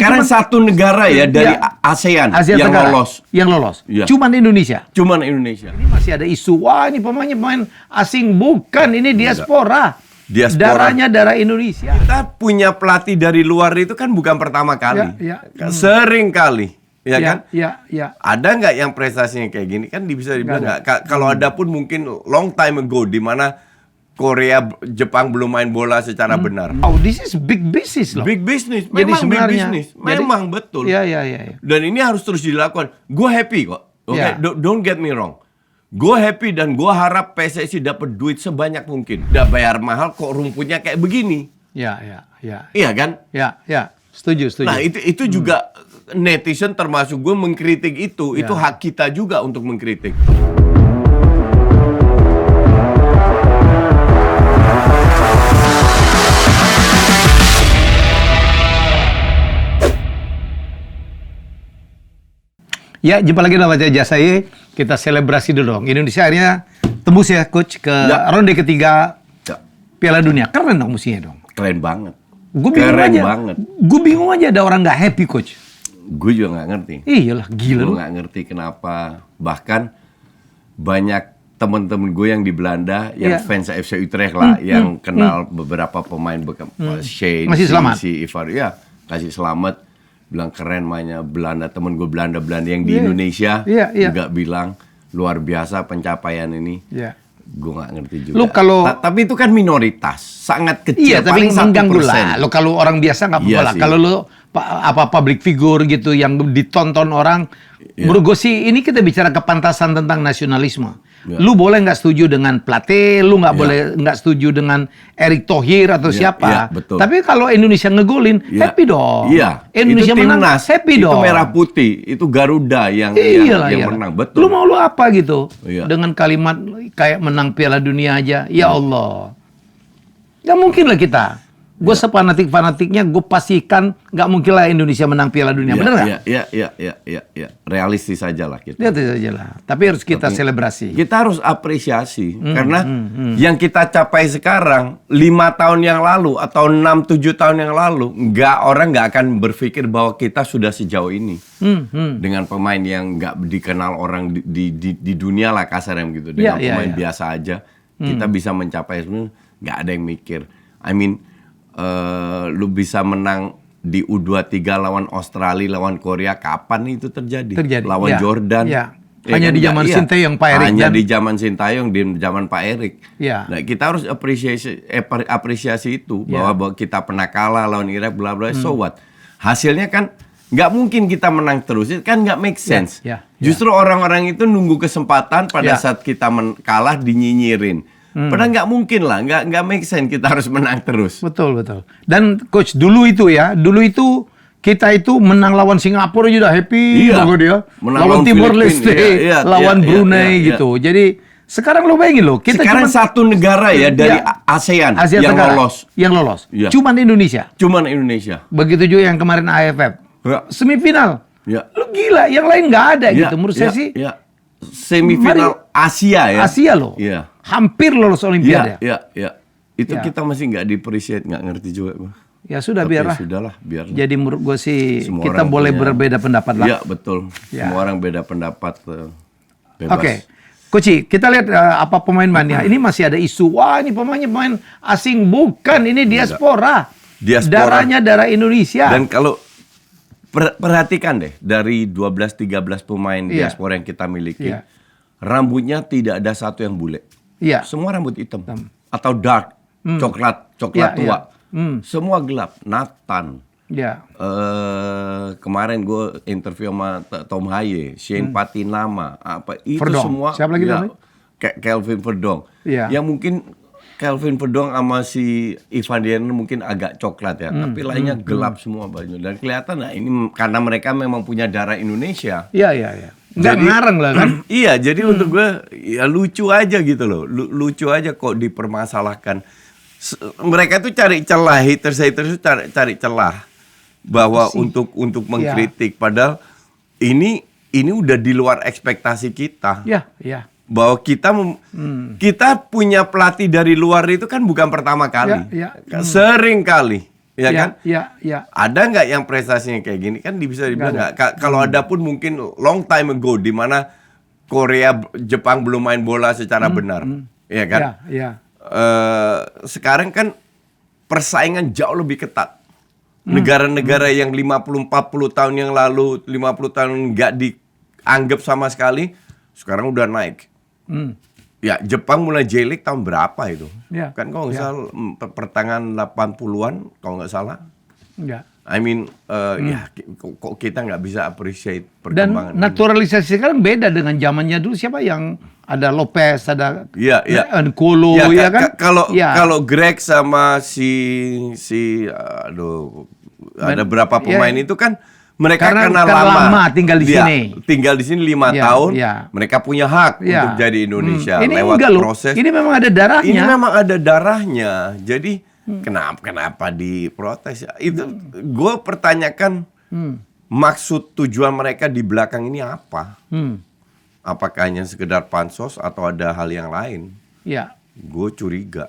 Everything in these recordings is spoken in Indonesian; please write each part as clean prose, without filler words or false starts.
Sekarang satu negara ya dari ASEAN Asia yang Tenggara lolos. Yang lolos. Ya. Cuman Indonesia. Cuman Indonesia. Ini masih ada isu, wah ini pemain asing. Bukan, ini diaspora. Darahnya darah Indonesia. Kita punya pelatih dari luar itu kan bukan pertama kali. Sering kali. Ya kan? Ya. Ada nggak yang prestasinya kayak gini? Kan bisa dibilang nggak. Kalau ada pun mungkin long time ago di mana Korea, Jepang belum main bola secara benar. Oh, this is big business loh. Big business, Jadi memang big sebenarnya, business, memang betul. Iya. Dan ini harus terus dilakukan. Gue happy kok, oke? Ya. Don't get me wrong. Gue happy dan gue harap PSSI dapat duit sebanyak mungkin. Udah bayar mahal kok rumputnya kayak begini. Ya. Iya kan? Ya. Setuju. Nah itu juga netizen termasuk gue mengkritik itu hak kita juga untuk mengkritik. Ya, jumpa lagi dalam Baca Jasai. Kita selebrasi dulu dong. Indonesia akhirnya tembus ya, Coach, ke ronde ketiga Piala Dunia. Keren dong musinya dong. Keren banget. Gue bingung aja ada orang nggak happy, Coach. Gue juga nggak ngerti. Iyalah, gila Gue nggak ngerti kenapa. Bahkan banyak temen-temen gue yang di Belanda, yang fans FC Utrecht lah, yang kenal beberapa pemain Shane, masih selamat. si Ivar, ya kasih selamat. Bilang keren mainnya Belanda, temen gue Belanda yang di Indonesia juga bilang luar biasa pencapaian ini. Gue nggak ngerti juga. Lo kalau tapi itu kan minoritas, sangat kecil. Iya, tapi mengganggu lah. Lo kalau orang biasa nggak apa-apa lah. Kalau lo public figure gitu yang ditonton orang, menurut gue sih ini kita bicara kepantasan tentang nasionalisme. Lu boleh nggak setuju dengan Plate, lu nggak boleh nggak setuju dengan Erick Thohir atau siapa. Betul. Tapi kalau Indonesia ngegolin, happy dong. Indonesia itu menang, timnas, happy dong. Itu merah putih, itu Garuda yang menang. Betul. Lu mau lu apa gitu? Dengan kalimat kayak menang Piala Dunia aja, ya Allah. Nggak mungkin lah kita. Gue sepanatik-fanatiknya, gue pastikan nggak mungkin lah Indonesia menang Piala Dunia. Bener nggak? Iya. Realistis saja lah kita. Realistis saja lah. Tapi harus kita selebrasi. Kita harus apresiasi. Karena yang kita capai sekarang, 5 tahun yang lalu atau 6-7 tahun yang lalu, orang nggak akan berpikir bahwa kita sudah sejauh ini. Dengan pemain yang nggak dikenal orang di dunia lah kasarnya gitu. Dengan pemain biasa aja, kita bisa mencapai sebenarnya nggak ada yang mikir. I mean, lu bisa menang di U23 lawan Australia, lawan Korea, kapan itu terjadi? Lawan Jordan. Hanya di zaman Sintayong, Pak Erik. Hanya di zaman Sintayong, di zaman Pak Erik. Nah, kita harus apresiasi itu bahwa kita pernah kalah lawan Irak, bla bla. So what? Hasilnya kan nggak mungkin kita menang terus, itu kan nggak make sense. Justru orang-orang itu nunggu kesempatan pada saat kita kalah dinyinyirin. Padahal nggak mungkin lah, nggak make sense kita harus menang terus. Betul. Dan Coach dulu itu kita itu menang lawan Singapura juga happy, dia. Lawan Timor Leste, lawan Brunei gitu. Jadi sekarang lo bayangin lo, kita sekarang satu negara ya dari ASEAN Asia yang Tenggara lolos. Yang lolos. Cuman Indonesia. Begitu juga yang kemarin AFF. Semifinal. Lo gila, yang lain nggak ada gitu. Menurut saya sih. Semifinal Asia ya. Asia loh. Hampir lolos Olimpiade. Itu kita masih nggak di-appreciate, nggak ngerti juga. Ya sudah, biarlah. Biarlah. Jadi menurut gue sih semua kita boleh berbeda pendapat lah. Iya, betul. Semua orang beda pendapat. Bebas. Oke. Coach, kita lihat apa pemain mainnya. Ini masih ada isu, wah ini pemain asing. Bukan, ini diaspora. Darahnya darah Indonesia. Dan kalau perhatikan deh, dari 12-13 pemain diaspora yang kita miliki, rambutnya tidak ada satu yang bule. Semua rambut hitam. Atau dark, coklat tua. Semua gelap. Nathan. Kemarin gue interview sama Tom Haye, Shane Patinama, itu Verdong. Semua. Siapa lagi namanya? Kelvin Verdong. Yang mungkin Kelvin Verdong sama si Ivan Dian mungkin agak coklat ya, tapi lainnya gelap semua bajunya. Dan kelihatan, nah ini karena mereka memang punya darah Indonesia. Iya. Nggak ngarang lah kan? Iya, jadi untuk gue ya lucu aja gitu loh. Lucu aja kok dipermasalahkan. Mereka tuh cari celah, haters itu cari celah bahwa untuk mengkritik. Padahal ini udah di luar ekspektasi kita. Iya. Bahwa kita punya pelatih dari luar itu kan bukan pertama kali. Sering kali. Ya kan? Ya. Ada nggak yang prestasinya kayak gini? Kan bisa dibilang nggak. Kalau ada pun mungkin long time ago di mana Korea, Jepang belum main bola secara benar. Ya kan? Ya. Sekarang kan persaingan jauh lebih ketat. Negara-negara yang 50-40 tahun yang lalu, 50 tahun nggak dianggap sama sekali, sekarang udah naik. Ya, Jepang mulai J-League tahun berapa itu? Ya. Kan kalau nggak salah pertengahan 80-an kalau nggak salah. Ya. I mean, ya kok kita nggak bisa appreciate Dan perkembangan naturalisasi sekarang beda dengan zamannya dulu. Siapa yang ada Lopez, ada Iya. N'Golo, ya kan? Kalau Greg sama ada berapa pemain itu kan mereka karena lama tinggal di sini. Tinggal di sini 5 tahun, mereka punya hak untuk jadi Indonesia lewat proses. Ini memang ada darahnya. Ini memang ada darahnya. Jadi kenapa diprotes? Itu gue pertanyakan maksud tujuan mereka di belakang ini apa? Apakah hanya sekedar pansos atau ada hal yang lain? Ya. Gue curiga.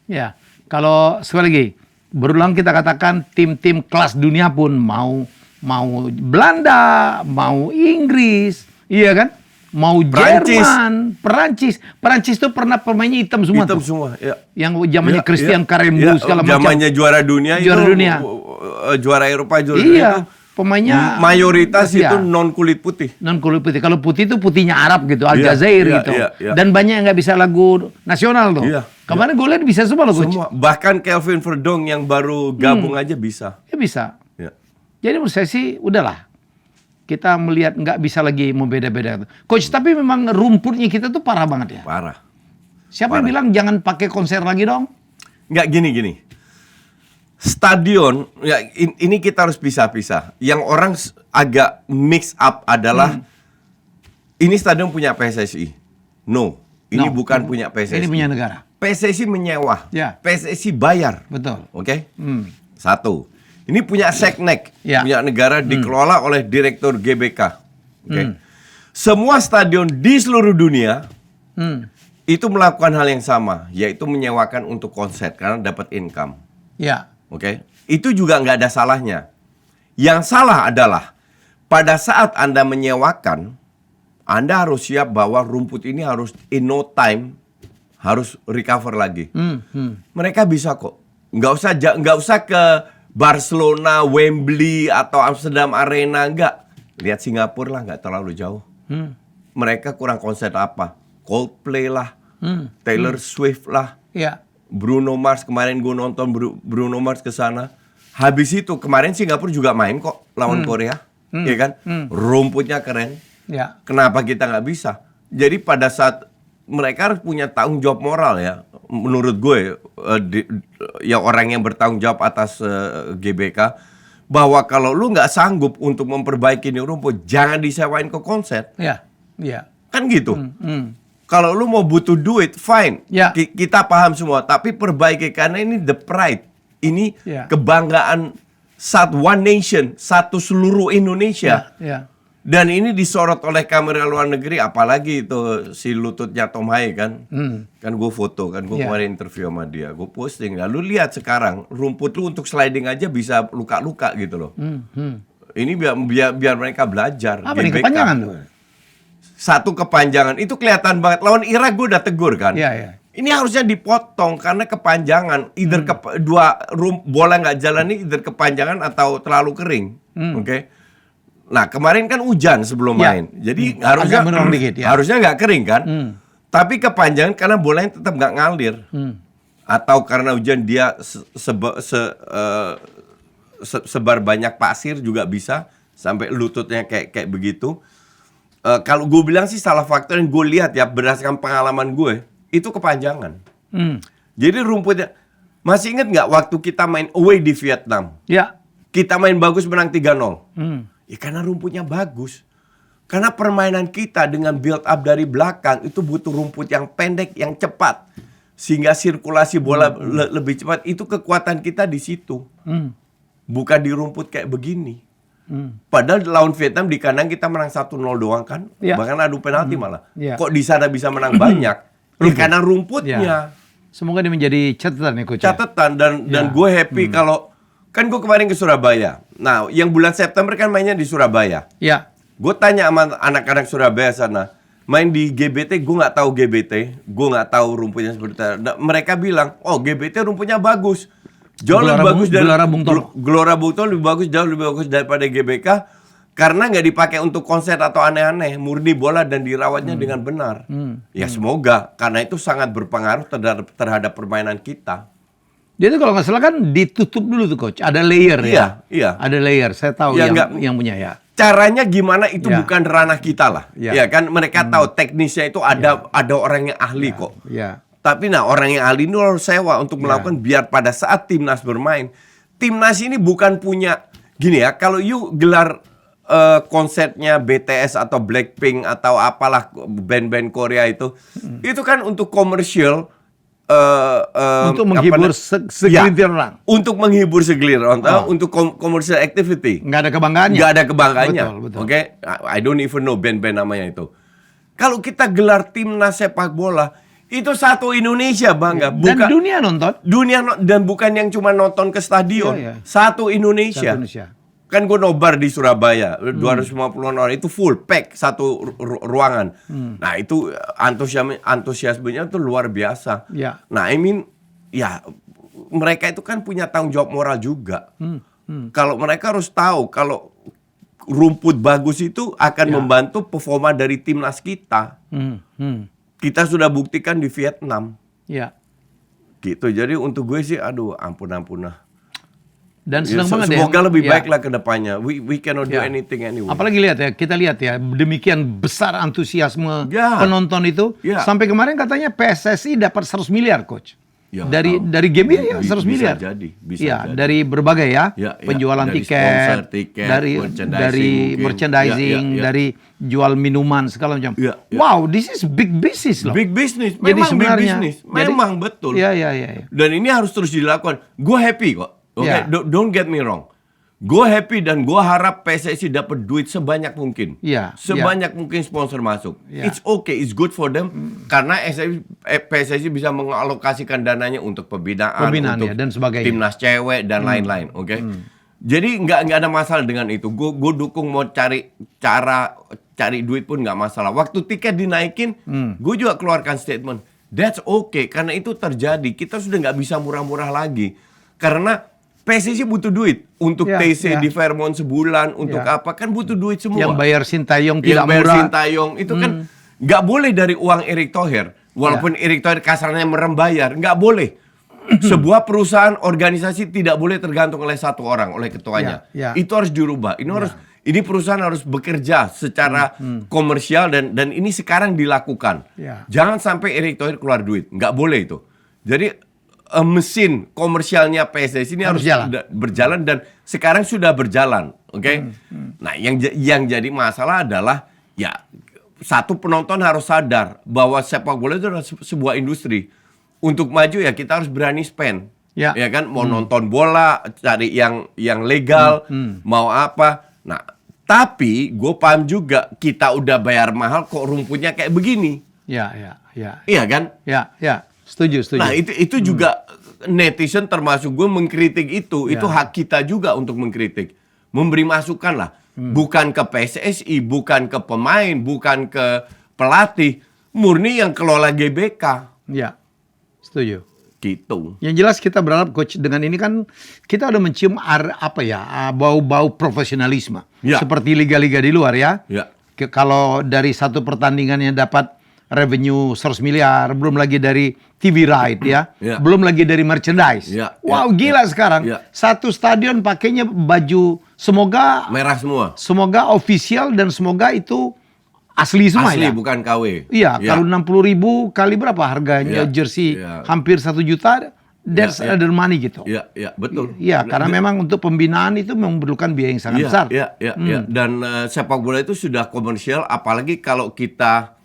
Ya. Kalau sekali lagi berulang kita katakan tim-tim kelas dunia pun mau Belanda, mau Inggris, iya kan? Mau Jerman, Perancis itu pernah pemainnya hitam semua. Hitam semua, ya. Yang zamannya Christian Karembeu segala macam. Zamannya juara dunia, juara Eropa, juara dunia itu. Pemainnya mayoritas itu non kulit putih. Non kulit putih. Kalau putih itu putihnya Arab gitu, Aljazair gitu. Dan banyak yang nggak bisa lagu nasional tuh. Kemarin gue lihat bisa semua loh, Coach. Semua. Bahkan Kelvin Verdong yang baru gabung aja bisa. Ya bisa. Ya. Jadi menurut saya sih udahlah. Kita melihat nggak bisa lagi membeda-beda. Coach, tapi memang rumputnya kita tuh parah banget ya. Parah. Siapa yang bilang jangan pakai konser lagi dong? Nggak gini. Stadion, ya ini kita harus pisah-pisah. Yang orang agak mix up adalah ini stadion punya PSSI. No, ini bukan punya PSSI. Ini punya negara. PSSI menyewa. Ya. PSSI bayar. Betul. Oke? Satu. Ini punya Seknek, Ya. punya negara dikelola oleh Direktur GBK. Oke? Semua stadion di seluruh dunia itu melakukan hal yang sama, yaitu menyewakan untuk konser karena dapat income. Ya. Oke, itu juga nggak ada salahnya. Yang salah adalah pada saat Anda menyewakan, Anda harus siap bahwa rumput ini harus in no time harus recover lagi. Mereka bisa kok. Nggak usah ke Barcelona, Wembley atau Amsterdam Arena, nggak. Lihat Singapura lah, nggak terlalu jauh. Mereka kurang konsep apa? Coldplay lah, Taylor Swift lah. Ya. Bruno Mars, kemarin gue nonton Bruno Mars ke sana. Habis itu kemarin Singapura juga main kok lawan Korea, ya kan? Rumputnya keren. Ya. Kenapa kita nggak bisa? Jadi pada saat mereka harus punya tanggung jawab moral ya, menurut gue ya orang yang bertanggung jawab atas GBK, bahwa kalau lu nggak sanggup untuk memperbaiki ini rumput, jangan disewain ke konser. Ya. Kan gitu. Kalau lu mau butuh duit, fine. Ya. Kita paham semua. Tapi perbaiki karena ini the pride. Ini kebanggaan one nation, satu seluruh Indonesia. Ya. Dan ini disorot oleh kamera luar negeri, apalagi itu si lututnya Tom Hai kan. Kan gue foto, kan gue kemarin interview sama dia. Gue posting. Lalu lihat sekarang, rumput lu untuk sliding aja bisa luka-luka gitu loh. Ini biar mereka belajar. Apa nih kepanjangan tuh? Satu kepanjangan itu kelihatan banget. Lawan Irak gue udah tegur kan. Iya. Ini harusnya dipotong karena kepanjangan. Either bola nggak jalan ini either kepanjangan atau terlalu kering. Oke. Nah kemarin kan hujan sebelum main. Jadi harusnya nggak kering kan. Tapi kepanjangan karena bolanya tetap nggak ngalir. Atau karena hujan dia sebar banyak pasir juga bisa sampai lututnya kayak begitu. Kalau gue bilang sih salah faktor yang gue lihat ya berdasarkan pengalaman gue itu kepanjangan. Jadi rumputnya masih inget nggak waktu kita main away di Vietnam? Ya. Kita main bagus menang 3-0. Ya karena rumputnya bagus. Karena permainan kita dengan build up dari belakang itu butuh rumput yang pendek, yang cepat, sehingga sirkulasi bola lebih cepat. Itu kekuatan kita di situ, bukan di rumput kayak begini. Padahal lawan Vietnam di kandang kita menang 1-0 doang kan, bahkan adu penalti malah. Kok di sana bisa menang banyak? Ya karena rumputnya. Semoga ini menjadi catatan ya Coach. Catatan dan gue happy kalau Kan gue kemarin ke Surabaya. Nah, yang bulan September kan mainnya di Surabaya. Ya. Gue tanya sama anak-anak Surabaya sana, main di GBT, gue nggak tahu GBT, gue nggak tahu rumputnya seperti apa. Mereka bilang, oh GBT rumputnya bagus, jauh lebih bagus dari Gelora Bung Tomo lebih bagus, jauh lebih bagus daripada GBK, karena nggak dipakai untuk konser atau aneh-aneh, murni bola dan dirawatnya dengan benar. Ya semoga, karena itu sangat berpengaruh terhadap permainan kita. Jadi kalau nggak salah kan ditutup dulu tuh coach, ada layer ya. Iya. Ada layer, saya tahu Ya, yang punya ya. Caranya gimana itu bukan ranah kita lah. Ya. Ya kan mereka tahu teknisnya itu ada orang yang ahli kok. Ya. Tapi orang yang ahli ini harus sewa untuk melakukan biar pada saat timnas bermain. Timnas ini bukan punya gini ya, kalau you gelar konsernya BTS atau Blackpink atau apalah band-band Korea itu kan untuk komersial. Untuk menghibur segelintir orang. Untuk menghibur segelintir orang, untuk commercial activity. Nggak ada kebanggaannya. Nggak ada kebanggaannya. Betul. Oke, I don't even know band-band namanya itu. Kalau kita gelar timnas sepak bola, itu satu Indonesia bangga. Dan dunia nonton. Dan bukan yang cuma nonton ke stadion. Satu Indonesia. Kan gue nobar di Surabaya, 250-an orang, itu full pack satu ruangan. Nah itu antusiasmenya tuh luar biasa. Ya. Nah ya mereka itu kan punya tanggung jawab moral juga. Kalau mereka harus tahu kalau rumput bagus itu akan membantu performa dari timnas kita. Kita sudah buktikan di Vietnam. Ya. Gitu, jadi untuk gue sih, aduh ampun lah. Dan senang banget semoga lebih baik lah ke depannya. We cannot do anything anyway. Apalagi kita lihat ya, demikian besar antusiasme penonton itu. Sampai kemarin katanya PSSI dapat 100 miliar coach. Dari game ya 100 miliar. Bisa jadi. Dari berbagai penjualan dari tiket, dari merchandising, Ya. dari jual minuman segala macam. Wow, this is big business loh. Big business, memang big business. Memang betul. Iya. Dan ini harus terus dilakukan. Gue happy kok. Okay? Don't get me wrong. Gue happy dan gue harap PSSI dapat duit sebanyak mungkin. Sebanyak mungkin sponsor masuk. It's okay, it's good for them. Karena PSSI bisa mengalokasikan dananya untuk pembinaan untuk dan sebagainya. Timnas cewek dan lain-lain. Oke. Jadi nggak ada masalah dengan itu. Gue dukung mau cari duit pun nggak masalah. Waktu tiket dinaikin, gue juga keluarkan statement. That's okay, karena itu terjadi. Kita sudah nggak bisa murah-murah lagi. Karena PSSI butuh duit untuk TC di Fairmont sebulan, untuk apa, kan butuh duit semua. Yang bayar Sintayong tidak murah. Yang bayar Sintayong itu kan nggak boleh dari uang Erick Thohir. Walaupun Erick Thohir kasarnya merem bayar, nggak boleh. Sebuah perusahaan organisasi tidak boleh tergantung oleh satu orang, oleh ketuanya. Itu harus dirubah. Ini perusahaan harus bekerja secara komersial dan ini sekarang dilakukan. Jangan sampai Erick Thohir keluar duit, nggak boleh itu. Jadi mesin komersialnya PSSI ini harus berjalan dan sekarang sudah berjalan, oke? Nah, yang jadi masalah adalah satu, penonton harus sadar bahwa sepak bola itu adalah sebuah industri. Untuk maju kita harus berani spend, ya kan? Mau nonton bola, cari yang legal, mau apa? Nah, tapi gue paham juga kita udah bayar mahal kok rumputnya kayak begini. Iya kan? Ya. Setuju. Nah itu juga netizen termasuk gue mengkritik itu hak kita juga untuk mengkritik, memberi masukan lah, bukan ke PSSI, bukan ke pemain, bukan ke pelatih, murni yang kelola GBK. Ya, setuju. Gitu. Yang jelas kita berharap coach dengan ini kan kita udah mencium bau-bau profesionalisme seperti liga-liga di luar ya. Kalau dari satu pertandingan yang dapat revenue 100 miliar, belum lagi dari TV right belum lagi dari merchandise. Wow, gila sekarang. Satu stadion pakainya baju semoga merah semua. Semoga official dan semoga itu asli semua. Asli, bukan KW. Iya, kalau 60.000 kali berapa harganya jersey hampir 1 juta. That's other money gitu. Iya, betul. Iya, karena memang untuk pembinaan itu memerlukan biaya yang sangat besar. Iya. Dan sepak bola itu sudah komersial, apalagi kalau kita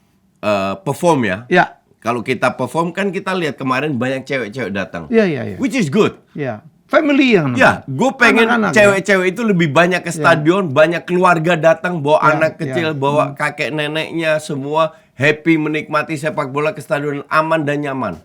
perform ya. Kalau kita perform kan kita lihat kemarin banyak cewek-cewek datang. Iya. Which is good. Iya. Family yang gue pengen cewek-cewek itu lebih banyak ke stadion, banyak keluarga datang bawa anak kecil, bawa kakek neneknya, semua happy menikmati sepak bola ke stadion aman dan nyaman.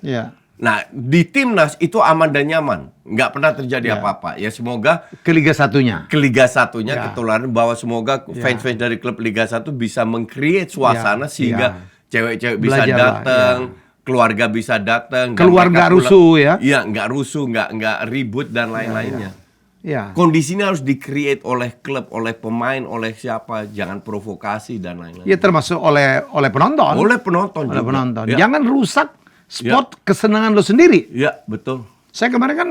Nah, di timnas itu aman dan nyaman, nggak pernah terjadi apa-apa. Ya semoga ke Liga 1-nya. Ke Liga 1-nya Ya. ketularan, bahwa semoga fans-fans dari klub Liga 1 bisa meng-create suasana sehingga cewek-cewek bisa Belajar lah, datang, keluarga bisa datang, dan Keluar mereka nggak rusuh ya. Iya, nggak rusuh, nggak ribut dan lain-lainnya. Ya. Kondisinya harus di-create oleh klub, oleh pemain, oleh siapa, jangan provokasi dan lain-lain. Ya termasuk oleh penonton. Oleh penonton Oleh juga. penonton. Ya. Jangan rusak spot kesenangan lo sendiri. Ya, betul. Saya kemarin kan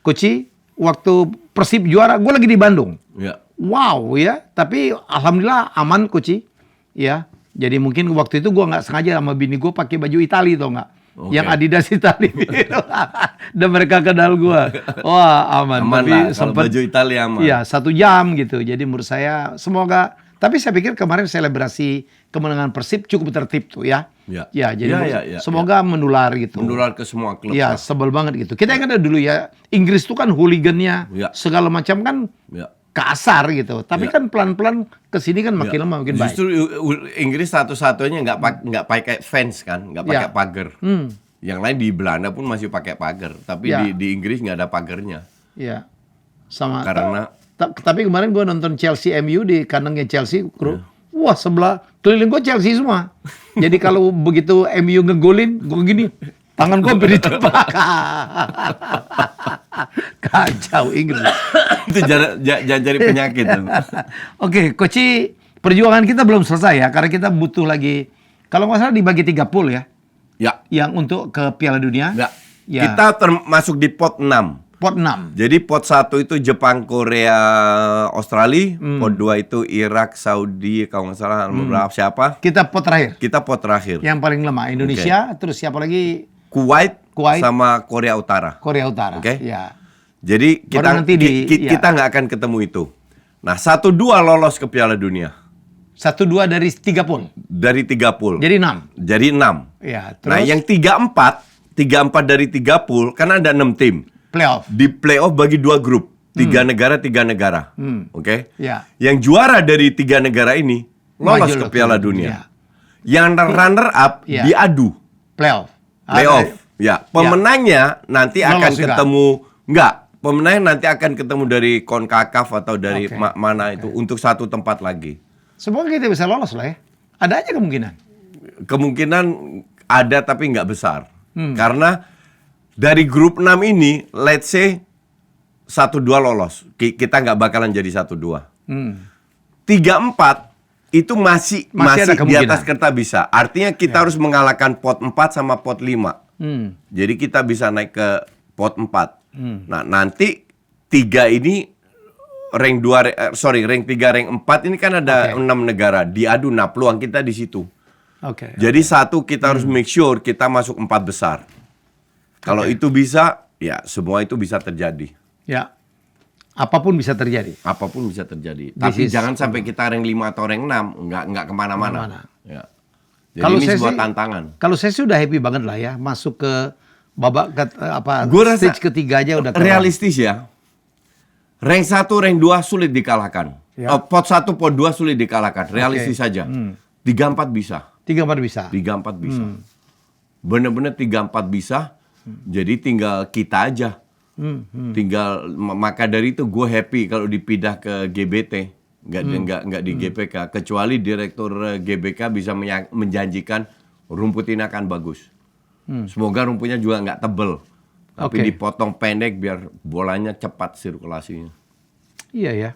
Koci waktu Persib juara, gue lagi di Bandung. Ya. Wow ya, tapi alhamdulillah aman Koci. Ya, jadi mungkin waktu itu gue nggak sengaja sama bini gue pakai baju Itali tau nggak? Oke. Yang Adidas Itali. Dan mereka kenal gue. Wah aman. Aman Tapi lah, kalau sempet, baju Italia aman. iya 1 jam gitu. Jadi menurut saya semoga. Tapi saya pikir kemarin selebrasi kemenangan Persib cukup tertib tuh ya. Ya. Ya, jadi Ya. semoga menular gitu. Menular ke semua klub. Ya, sebel banget gitu. Kita ingat dulu ya, Inggris tuh kan hooligannya Ya. segala macam kan Ya. kasar gitu. Tapi Ya. kan pelan-pelan kesini kan makin lama makin baik. Justru Inggris satu-satunya nggak pakai fence kan, nggak pakai Ya. pagar. Yang lain di Belanda pun masih pakai pagar, tapi Ya. di Inggris nggak ada pagarnya. Iya. Sama. Karena- tapi kemarin gua nonton Chelsea MU di kandangnya Chelsea, wah sebelah keliling gua Chelsea semua. Jadi kalau begitu MU ngegolin, gua gini, tangan gua hampir ditebak. Kacau Inggris. Itu jangan cari penyakit. Oke, Koci, perjuangan kita belum selesai ya, karena kita butuh lagi, kalau nggak salah dibagi 3 pool ya, Ya, yang untuk ke Piala Dunia. ya. Ya. Kita termasuk di pot 6. Pot 6. Jadi pot 1 itu Jepang, Korea, Australia. Pot 2 itu Irak, Saudi, kalau nggak salah beberapa siapa. Kita pot terakhir. Kita pot terakhir. Yang paling lemah Indonesia, terus siapa lagi? Kuwait Kuwait. sama Korea Utara. Korea Utara. Oke. Ya. Jadi kita Baru nanti kita nggak akan ketemu itu. Nah, 1-2 lolos ke Piala Dunia 1-2 dari 3 pool. dari 3 pool. Jadi 6. Jadi 6. Ya, Nah, terus yang 3-4 dari 3 pool karena ada 6 tim. playoff. Di playoff bagi 2 grup, 3 negara, 3 negara. Oke? Ya. Yang juara dari 3 negara ini lolos Maju ke Piala Ya. Dunia. Yang runner up Ya. diadu Playoff. playoff. Ya, pemenangnya nanti Lolos akan juga. ketemu pemenangnya nanti akan ketemu dari CONCACAF atau dari Oke. mana itu untuk 1 tempat lagi. Semoga kita bisa lolos lah ya. Ada aja kemungkinan. Kemungkinan ada tapi nggak besar. Karena dari grup 6 ini, let's say 1-2 lolos. Kita nggak bakalan jadi 1-2. 3-4 itu masih ada di kemungkinan. atas kertas bisa. Artinya kita harus mengalahkan pot 4 sama pot 5. Jadi kita bisa naik ke pot 4. Nah, nanti 3 ini rank 3, rank 4 ini kan ada 6 negara diadu. Nah, peluang kita di situ. Oke. Jadi kita harus make sure kita masuk 4 besar. Kalau itu bisa, ya semua itu bisa terjadi. Ya. Apapun bisa terjadi. Apapun bisa terjadi. Tapi jangan sampai kita rank 5 atau rank 6, nggak kemana-mana. Ya. Jadi ini sebuah tantangan. Kalau saya sudah happy banget lah ya masuk ke babak Gua rasa stage ketiga aja udah kelar. realistis ya. Rank 1, rank 2 sulit dikalahkan. Ya. Pot 1, pot 2 sulit dikalahkan. Realistis saja. 3-4 bisa. 3-4 bisa. 3-4 bisa. Bener-bener 3-4 bisa. Jadi tinggal kita aja. Tinggal maka dari itu gue happy kalau dipindah ke GBT, nggak di GPK. Kecuali direktur GBK bisa menjanjikan rumput ini akan bagus. Semoga rumputnya juga nggak tebel, tapi Oke. dipotong pendek biar bolanya cepat sirkulasinya. Iya ya.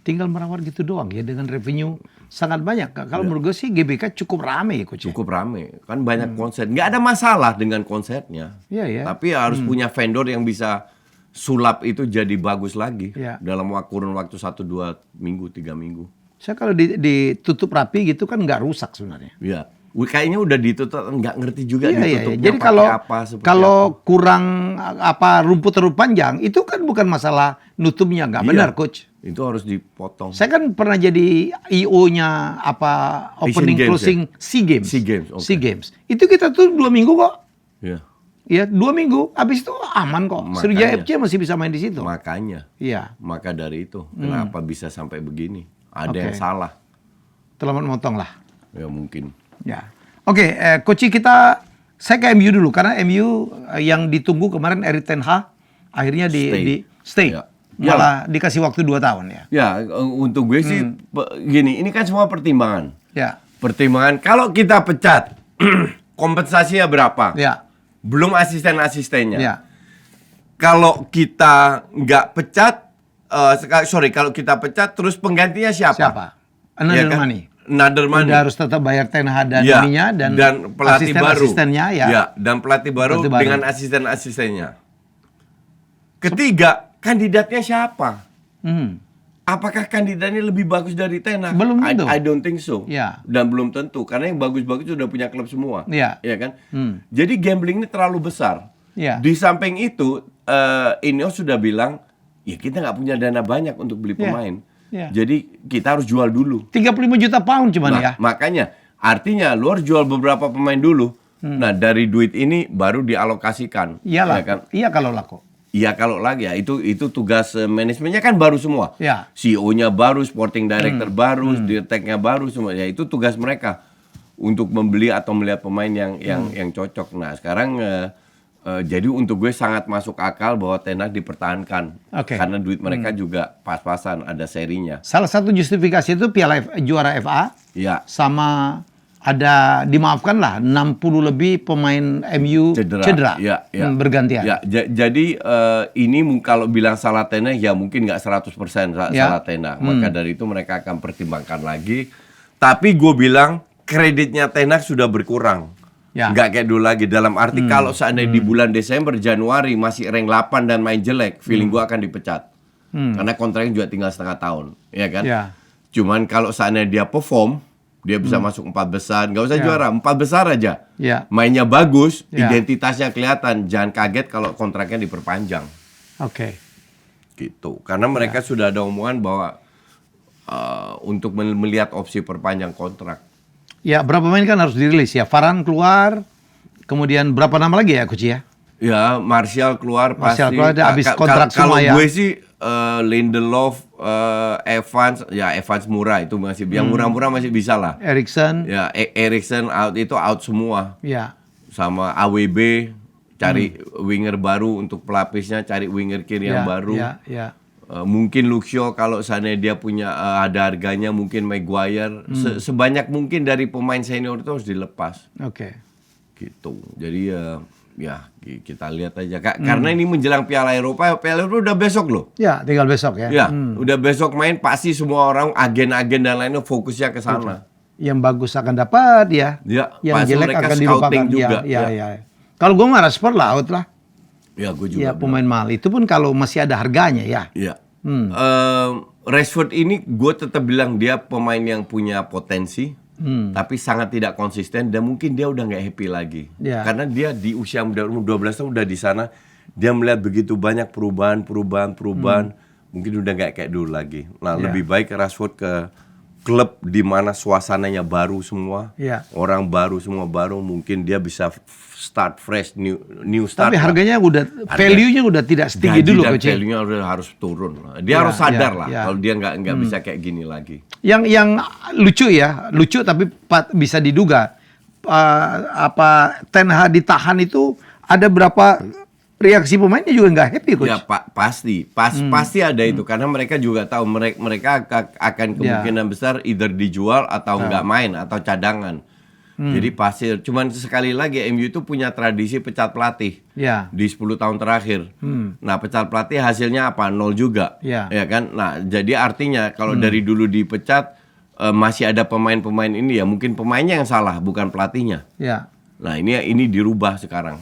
Tinggal merawat gitu doang ya dengan revenue sangat banyak. Kalau menurut gue sih GBK cukup rame ya Coach. Cukup rame, kan banyak konser. Nggak ada masalah dengan konsernya. Iya ya. Tapi harus punya vendor yang bisa sulap itu jadi bagus lagi Ya. dalam kurun waktu 1-2 minggu, 3 minggu. Saya kalau ditutup rapi gitu kan nggak rusak sebenarnya. Ya, kayaknya udah ditutup, nggak ngerti juga Iya, iya. ditutupnya Jadi pakai kalau apa, seperti kalau apa. kurang rumput terlalu panjang itu kan bukan masalah nutupnya nggak Iya. benar Coach. Itu harus dipotong. Saya kan pernah jadi IO-nya opening Games, closing SEA Games. SEA Games, oke. SEA Games. Itu kita tuh 2 minggu kok. Ya, Ya 2 minggu. Habis itu aman kok. Makanya. Sriwijaya FC masih bisa main di situ. makanya. Iya. Maka dari itu, kenapa bisa sampai begini? Ada Oke. yang salah. Terlambat motong lah. Ya mungkin. Ya. Oke, Coach kita Saya ke MU dulu karena MU yang ditunggu kemarin Erik ten Hag akhirnya di stay. Ya. Malah dikasih waktu 2 tahun ya. Ya, untuk gue sih gini, ini kan semua pertimbangan. Ya. Pertimbangan kalau kita pecat kompensasinya berapa? Ya. Belum asisten-asistennya. Ya. Kalau kita nggak pecat, kalau kita pecat terus penggantinya siapa? Another money. Another money. Udah harus tetap bayar ten Hag dan ininya dan pelatih baru. Asistennya ya. Ya, dan pelatih baru dengan asisten-asistennya. Ketiga, kandidatnya siapa? Apakah kandidatnya lebih bagus dari Ten Hag? Belum tentu. I don't think so. Ya. Dan belum tentu karena yang bagus-bagus sudah punya klub semua. Ya. Ya kan? Jadi gambling ini terlalu besar. Ya. Di samping itu, Ineos sudah bilang, ya kita nggak punya dana banyak untuk beli pemain. Ya. Jadi kita harus jual dulu. 35 juta pound cuman ya. Makanya, artinya lu harus jual beberapa pemain dulu. Nah dari duit ini baru dialokasikan. Iyalah. Ya kan? Iya kalau laku. Iya kalau lagi ya itu tugas manajemennya kan baru semua. Ya. CEO-nya baru, sporting director baru, dirteknya baru semua. Ya itu tugas mereka untuk membeli atau melihat pemain yang cocok. Nah sekarang jadi untuk gue sangat masuk akal bahwa Ten Hag dipertahankan karena duit mereka juga pas-pasan, ada serinya. Salah satu justifikasi itu juara FA. Ya. Sama ada dimaafkan lah 60 lebih pemain MU cedera. Ya. Bergantian. Ya, jadi ini kalau bilang salah Ten Hag ya mungkin nggak 100% salah Ten Hag. Maka dari itu mereka akan pertimbangkan lagi. Tapi gue bilang kreditnya Ten Hag sudah berkurang. Ya. Nggak kayak dulu lagi. Dalam arti kalau seandainya di bulan Desember, Januari masih rank 8 dan main jelek, feeling gue akan dipecat. Karena kontraknya juga tinggal setengah tahun, ya kan? Ya. Cuman kalau seandainya dia perform, dia bisa masuk 4 besar, nggak usah juara, 4 besar aja. Ya. Mainnya bagus, Ya. identitasnya kelihatan. Jangan kaget kalau kontraknya diperpanjang. Oke. Gitu. Karena mereka sudah ada omongan bahwa untuk melihat opsi perpanjang kontrak. Ya, berapa pemain kan harus dirilis ya. Varane keluar, kemudian berapa nama lagi ya Coach ya? Ya, Martial keluar pasti. Martial keluar, habis kontrak kalau semua ya. Kalau gue sih Lindelof, Evans, ya Evans murah itu masih, yang murah-murah masih bisa lah. Eriksen. Ya, Eriksen itu out semua. Ya. Sama AWB cari winger baru untuk pelapisnya, cari winger kiri yang baru. Ya. Mungkin Luxio kalau seandainya dia punya ada harganya, mungkin Maguire. Sebanyak mungkin dari pemain senior itu harus dilepas. Oke. Gitu. Jadi ya kita lihat aja Kak. Karena ini menjelang Piala Eropa udah besok loh. Ya, tinggal besok ya. Ya, udah besok main pasti semua orang agen-agen dan lainnya fokusnya ke sana. Yang bagus akan dapat ya. Ya, yang pasti jelek mereka akan scouting dilupakan juga. Ya. Kalau gue mah Rashford lah out lah. Ya, gue juga. Ya, pemain mahal itu pun kalau masih ada harganya ya. Iya. Rashford ini gue tetap bilang dia pemain yang punya potensi, tapi sangat tidak konsisten dan mungkin dia udah nggak happy lagi. Ya. Karena dia di usia muda 12 tahun udah di sana, dia melihat begitu banyak perubahan, mungkin udah nggak kayak dulu lagi. Nah, lebih baik Rashford ke klub di mana suasananya baru semua, orang baru semua baru, mungkin dia bisa start fresh, new start. Tapi harganya value-nya udah tidak setinggi dulu, Coach. Value-nya harus turun. Dia harus sadar lah kalau dia nggak bisa kayak gini lagi. Yang lucu tapi bisa diduga Ten Hag ditahan itu ada berapa reaksi pemainnya juga nggak happy, Coach. Ya pasti ada itu karena mereka juga tahu mereka akan kemungkinan besar either dijual atau nggak main atau cadangan. Jadi pasti. Cuman sekali lagi MU itu punya tradisi pecat pelatih di 10 tahun terakhir. Nah pecat pelatih hasilnya apa? 0 juga, ya kan? Nah jadi artinya kalau dari dulu dipecat masih ada pemain-pemain ini ya mungkin pemainnya yang salah bukan pelatihnya. Ya. Nah ini dirubah sekarang.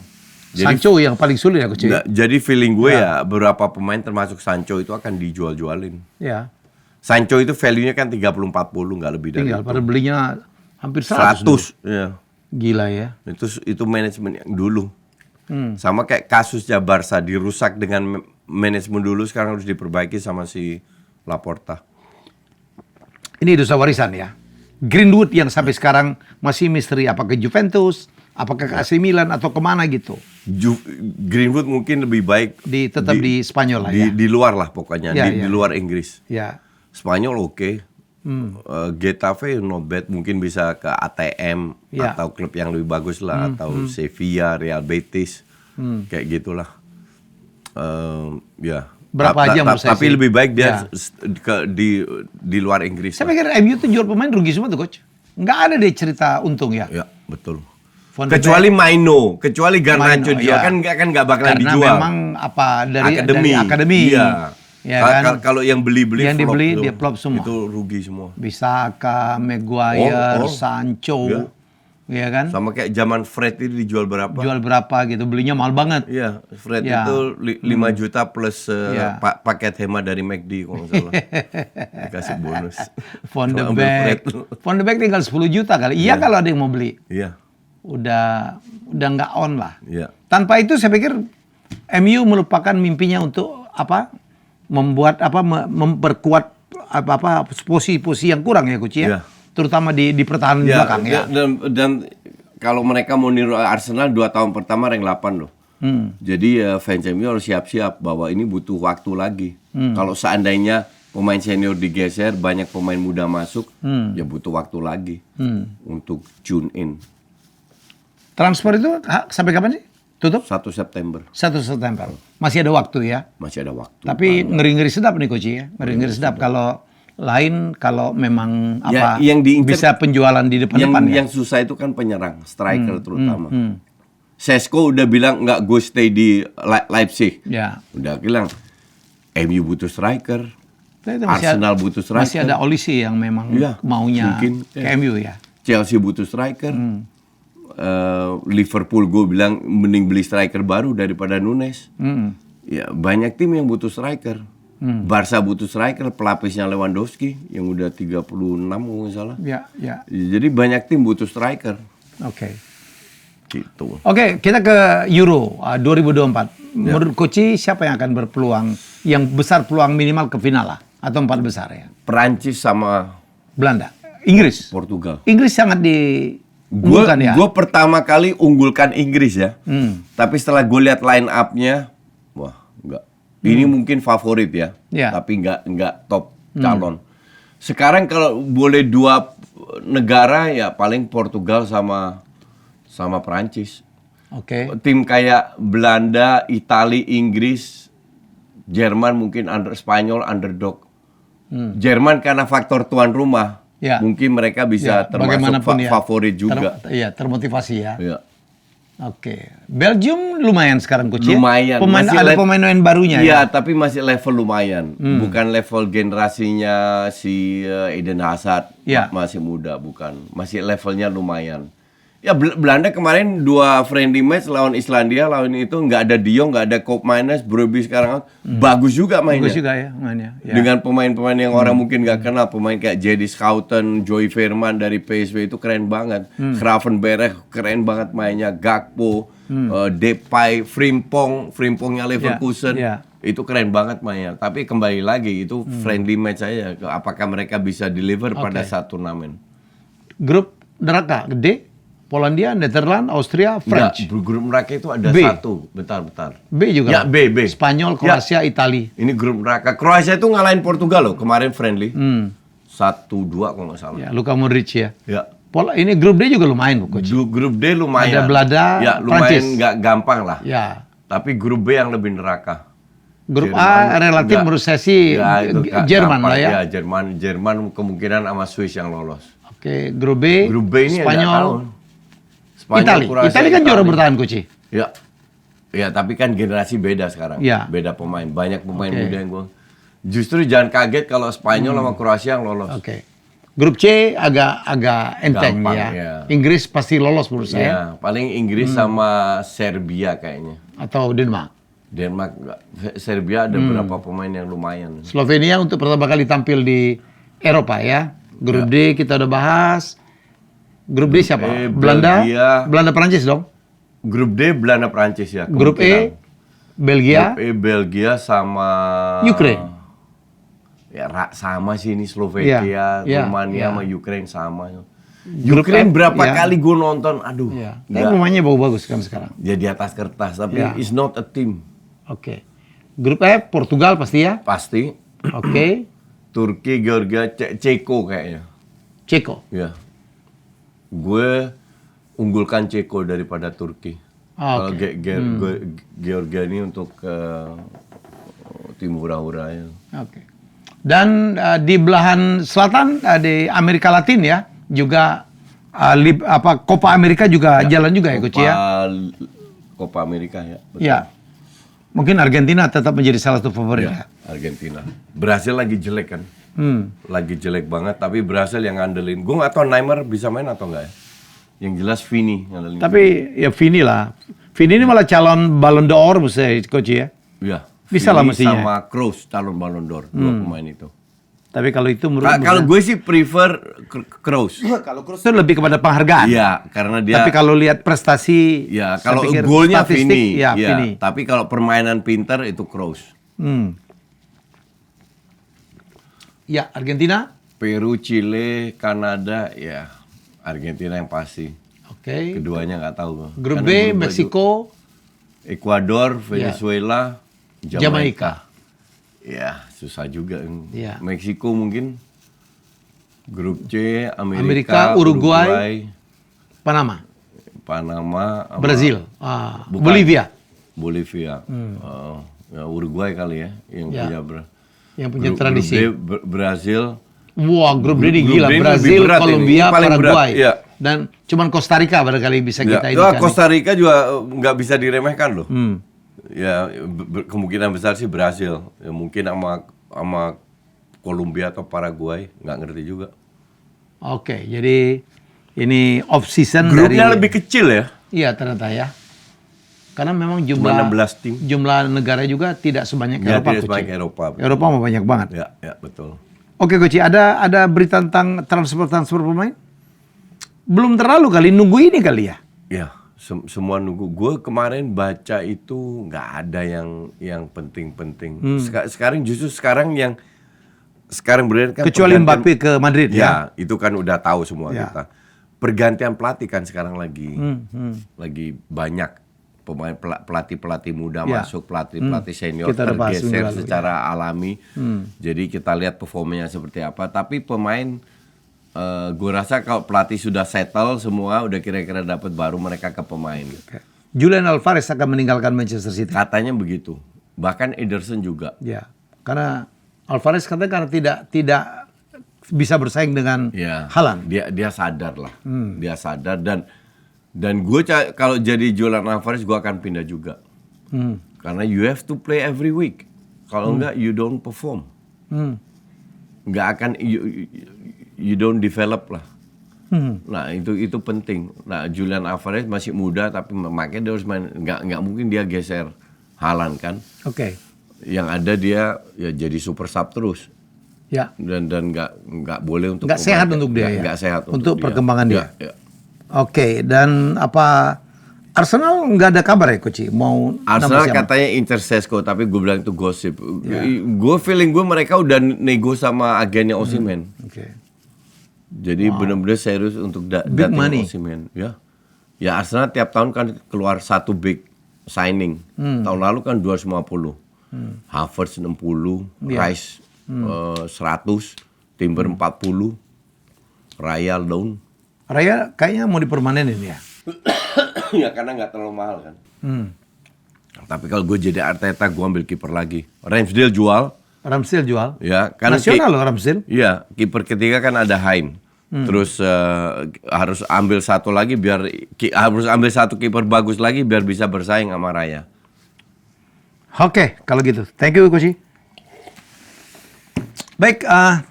Jadi, Sancho yang paling sulit ya, Coach. Jadi feeling gue ya beberapa pemain termasuk Sancho itu akan dijual-jualin. Ya. Sancho itu value-nya kan 30-40 nggak lebih dari Tinggal itu. pada belinya hampir 100. Ya. Gila ya. Itu manajemen yang dulu. Sama kayak kasusnya Barca dirusak dengan manajemen dulu, sekarang harus diperbaiki sama si Laporta. Ini dosa warisan ya. Greenwood yang sampai sekarang masih misteri apakah Juventus, apakah ke AC Milan atau kemana gitu. Greenwood mungkin lebih baik tetap di Spanyol lah ya. Di luar lah pokoknya, di luar Inggris. Ya. Spanyol oke. Getafe no bad, mungkin bisa ke ATM atau klub yang lebih bagus lah, atau Sevilla, Real Betis, kayak gitulah. Ya. Berapa aja menurut saya tapi sih. lebih baik dia di luar Inggris. Saya pikir MU tuh jual pemain rugi semua tuh coach. Nggak ada deh cerita untung ya. Ya, betul. Van de Kecuali Maino, kecuali Garnacho Maino, dia ya. kan nggak bakalan Karena dijual. memang dari akademi. akademi. Iya. Ya kan? Kalau yang beli-beli yang flop dibeli tuh, dia flop semua. Itu rugi semua. Bisaka, Maguire, Sancho, ya kan? Sama kayak zaman Fred itu dijual berapa? Jual berapa gitu, belinya mahal banget. Iya, Fred itu 5 juta plus paket hemat dari McD kalau nggak salah. Dikasih bonus. Van de Beek tinggal 10 juta kali. Iya kalau ada yang mau beli. Iya. Udah nggak on lah. Iya. Tanpa itu saya pikir MU melupakan mimpinya untuk memperkuat posisi-posisi yang kurang ya coach ya. Iya. Terutama di pertahanan belakang ya. Dan kalau mereka mau niru Arsenal 2 tahun pertama rank 8 loh. Jadi fans MU harus siap-siap bahwa ini butuh waktu lagi. Kalau seandainya pemain senior digeser, banyak pemain muda masuk, ya butuh waktu lagi untuk tune in. Transfer itu sampai kapan sih? Tutup? 1 September. 1 September. Masih ada waktu ya? Masih ada waktu. Tapi ngeri-ngeri sedap nih coach ya. Ngeri-ngeri sedap kalau memang yang bisa penjualan di depan-depan ya. Yang susah itu kan penyerang, striker terutama. Sesko udah bilang nggak go stay di Leipzig. Ya. Udah bilang MU butuh striker. Masih Arsenal butuh striker. Masih ada Olise yang memang maunya mungkin, ke MU ya. Chelsea butuh striker. Liverpool gue bilang mending beli striker baru daripada Nunes. Ya banyak tim yang butuh striker. Barca butuh striker, pelapisnya Lewandowski yang udah 36 kalau nggak salah. Ya. Jadi banyak tim butuh striker. Oke. Gitu. Oke, kita ke Euro 2024. Menurut coach siapa yang akan berpeluang, yang besar peluang minimal ke final lah atau 4 besar ya? Perancis sama Belanda, Inggris, Portugal. Inggris sangat diunggulkan ya. Gue pertama kali unggulkan Inggris ya. Tapi setelah gue lihat line up-nya, wah enggak. Ini mungkin favorit ya. Tapi enggak top calon. Sekarang kalau boleh 2 negara ya paling Portugal sama Perancis. Oke. Tim kayak Belanda, Italia, Inggris, Jerman mungkin Spanyol underdog. Jerman karena faktor tuan rumah. Mungkin mereka bisa termasuk favorit juga. Termotivasi ya. Ya. Oke. Belgium lumayan sekarang coach ya. Lumayan. Ada pemain barunya ya. Iya, tapi masih level lumayan. Bukan level generasinya si Eden Hazard. Masih muda, bukan. Masih levelnya lumayan. Ya Belanda kemarin 2 friendly match lawan Islandia, lawan itu nggak ada De Jong, nggak ada Koopmeiners, Brobbey sekarang bagus juga mainnya. Bagus juga ya mainnya. Ya. Dengan pemain-pemain yang orang mungkin nggak kenal, pemain kayak Jadis Schouten, Joey Veerman dari PSV itu keren banget. Gravenberch keren banget mainnya, Gakpo, Depay, Frimpongnya Leverkusen. Itu keren banget mainnya. Tapi kembali lagi itu friendly match aja. Apakah mereka bisa deliver pada saat turnamen? Grup neraka gede. Polandia, Netherlands, Austria, French. Grup neraka itu ada satu. Bentar. B juga. Ya, B. Spanyol, Kroasia, Italia. Ini grup neraka. Kroasia itu ngalahin Portugal loh kemarin friendly. 1-2 kalau nggak salah. Ya, Luka Modric ya. Ya. Ini grup D juga lumayan coach. Grup D lumayan. Ada Belanda, ya, lumayan Prancis. nggak gampang lah. Ya. Tapi grup B yang lebih neraka. Grup A relatif menurut saya sih Jerman lah ya. Ya, Jerman kemungkinan sama Swiss yang lolos. Oke, grup B ini Spanyol. Italia kan juara bertahan coach. Ya. Ya, tapi kan generasi beda sekarang. Ya. Beda pemain. Banyak pemain muda yang justru jangan kaget kalau Spanyol sama Kroasia yang lolos. Oke. Grup C agak enteng gampang, ya. Inggris pasti lolos menurut saya. Ya, paling Inggris sama Serbia kayaknya. Atau Denmark. Serbia ada beberapa pemain yang lumayan. Slovenia untuk pertama kali tampil di Eropa ya. Grup D kita udah bahas. Grup D siapa? Belanda, Prancis dong. Grup D Belanda, Prancis ya. Grup E Belgia. Grup E Belgia sama Ukraine. Ya sama sih ini Slovakia, Rumania sama Ukraine sama. Grup Ukraine F, berapa kali gue nonton, aduh. Tapi pemainnya bagus kan sekarang. Ya di atas kertas, tapi it's not a team. Oke. Grup F Portugal pasti ya? Pasti. Oke. Turki, Georgia, Ceko kayaknya. Ceko. Ya. Gue unggulkan Ceko daripada Turki. Kalau Georgia ini untuk tim hura-hura ya. Oke. Dan di belahan selatan di Amerika Latin ya juga Copa Amerika juga jalan juga ya Coach ya. Copa Amerika ya. Betul. Ya. Mungkin Argentina tetap menjadi salah satu favorit ya. Argentina. Brasil lagi jelek kan. Lagi jelek banget tapi Brasil yang ngandelin. Gue nggak tahu Neymar bisa main atau enggak ya. Yang jelas Vini ngandelin. Tapi ya Vini lah. Vini ini malah calon Ballon d'Or mesti Coach ya. Iya. Bisa lah Vini mestinya. sama Kroos calon Ballon d'Or, dua pemain itu. Tapi kalau itu Kalau gue sih prefer Kroos. kalau Kroos itu lebih kepada penghargaan. Iya, karena dia. Tapi kalau lihat prestasi, ya kalau saya pikir golnya statistik, Vini. ya, Ya, Vini. tapi kalau permainan pintar itu Kroos. Ya, Argentina. Peru, Chile, Kanada, ya Argentina yang pasti. Oke. Keduanya nggak tahu. Grup Karena B, Meksiko, Ekuador, Venezuela, Jamaika. Ya, susah juga. Ya. Meksiko mungkin. Grup C, Amerika, Uruguay, Panama, sama Brazil, Bukan. Bolivia. Ya, Uruguay kali ya yang Ya. punya Yang punya grup tradisi. D, Brazil. Wah, grup D ini Grup gila. D ini Brazil, lebih berat ini. Kolombia, Ini paling berat, Paraguay. iya. Dan cuman Costa Rica barangkali bisa kita Ya, ini. Costa Rica juga nggak bisa diremehkan loh. Ya, kemungkinan besar sih Brazil. Ya, mungkin sama Kolombia atau Paraguay, nggak ngerti juga. Oke, jadi ini off season Grupnya dari lebih kecil ya. Iya ternyata ya. Karena memang Cuma 16 tim. jumlah negara juga tidak sebanyak Ya, Eropa. tidak Coach. sebanyak Eropa. betul. Eropa mah banyak banget. Ya, betul. Oke Coach, ada berita tentang transfer pemain? Belum terlalu kali, nunggu ini kali ya. Ya, semua nunggu. Gue kemarin baca itu nggak ada yang penting-penting. Sekarang benar kan Kecuali pergantian- Mbappe ke Madrid ya. Ya, itu kan udah tahu semua Ya. kita. Pergantian pelatih kan sekarang lagi banyak pemain pelatih muda Ya. masuk, pelatih senior Kita udah bahas minggu tergeser lalu, secara alami. Jadi kita lihat performanya seperti apa. Tapi pemain gue rasa kalau pelatih sudah settle semua, udah kira-kira dapat, baru mereka ke pemain. Julian Alvarez akan meninggalkan Manchester City. Katanya begitu. Bahkan Ederson juga. Ya, karena Alvarez katanya karena tidak bisa bersaing dengan Ya, Haaland. dia sadar lah, dia sadar dan gue kalau jadi Julian Alvarez gue akan pindah juga, karena you have to play every week, kalau enggak you don't perform, nggak akan you don't develop lah. Nah itu penting. Nah Julian Alvarez masih muda tapi makanya dia harus main, nggak mungkin dia geser Haaland kan, Oke. yang ada dia ya jadi super sub terus. Ya. Dan nggak boleh untuk Nggak sehat untuk dia ya? nggak sehat Untuk dia. perkembangan dia? Ya. Oke, dan apa Arsenal nggak ada kabar ya Coach? Mau Arsenal nambah siapa? katanya Inter Sesko, tapi gue bilang itu gosip. Gue feeling mereka udah nego sama agennya Osimhen. Oke. Jadi benar-benar serius untuk Big datang money. Osimhen. Ya Arsenal tiap tahun kan keluar satu big signing. Tahun lalu kan 250. Havertz 60, Rice 100, Timber 40, Raya down. Raya kayaknya mau dipermanenin ya. Ya karena nggak terlalu mahal kan. Tapi kalau gue jadi Arteta, gue ambil kiper lagi. Ramsdale jual. Ramsdale jual. Ya, karena Nasional loh Ramsdale. Iya, kiper ketiga kan ada Hein. Terus harus ambil satu lagi harus ambil satu kiper bagus lagi biar bisa bersaing sama Raya. Oke, kalau gitu. Thank you Coach. Baik,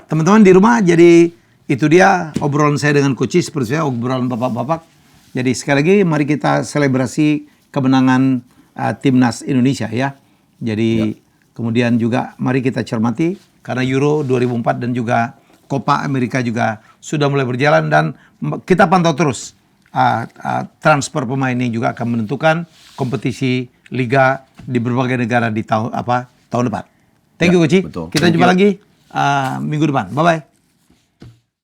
teman-teman di rumah, jadi itu dia obrolan saya dengan Coach, seperti saya obrolan bapak-bapak. Jadi sekali lagi mari kita selebrasi kemenangan timnas Indonesia ya. Jadi kemudian juga mari kita cermati karena Euro 2004 dan juga Copa Amerika juga sudah mulai berjalan dan kita pantau terus transfer pemain ini juga akan menentukan kompetisi liga di berbagai negara di tahun depan. Thank you Coach. betul. Kita Thank jumpa you. lagi minggu depan. Bye bye.